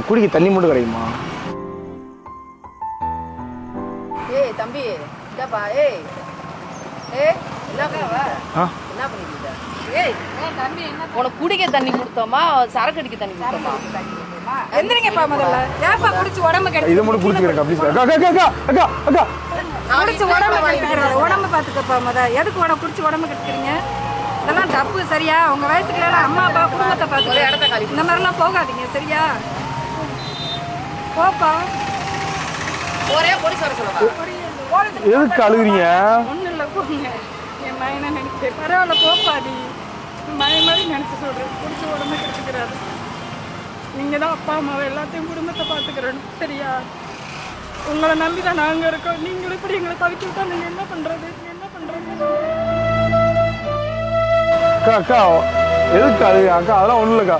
குடிக்க தண்ணி மட்டும் கிடைக்குமா? ஏய் தம்பி இந்தப்பா. ஏய் ஏய் என்ன பண்ணிட்டு ஏய் தம்பி என்ன உனக்கு குடிக்க தண்ணி கொடுத்தோமா சரக்கு அடிக்க தண்ணி கொடுத்தோமா? எந்திரிங்கப்பா முதல்ல. ஏப்பா குடிச்சு உடம்பு கெடுத்து இதை மட்டும் குடிச்சுக்கிறேன் ப்ளீஸ். அக்கா அக்கா அக்கா அக்கா அக்கா குடிச்சு உடம்பு கெடுத்துக்கிறீங்க. உடம்பு பார்த்துக்கப்பா முதல். எதுக்கு குடிச்சு உடம்பு கெடுத்துக்கிறீங்க? இதெல்லாம் தப்பு சரியா? உங்க வயசுக்கு எல்லாம் அம்மா அப்பா குடும்பத்தை பார்த்து இந்த மாதிரிலாம் போகாதீங்க சரியா? போப்பா. ஒரே பொடி சொல்ல சொல்லவா? எதுக்கு அழுகுறீங்க? ஒன்றும் இல்லை போங்க. என் மயனை நினைச்சேன். பரவாயில்ல போப்பா. நீ மயம் மாதிரி நினச்சி சொல்கிறேன். குடிச்சு உடம்பு கெடுத்துக்கிறாரு. நீங்கள் தான் அப்பா அம்மாவை எல்லாத்தையும் குடும்பத்தை பார்த்துக்கிறணும் சரியா? உங்களை நம்பி தான் நாங்கள் இருக்கோம். நீங்களும் இப்படி எங்களை தவிச்சு விட்டா நீங்கள் என்ன பண்ணுறது? என்ன பண்ணுறது? அக்கா அக்கா எதுக்கு அழுகு? அக்கா அதெல்லாம் ஒன்றும் இல்லைக்கா.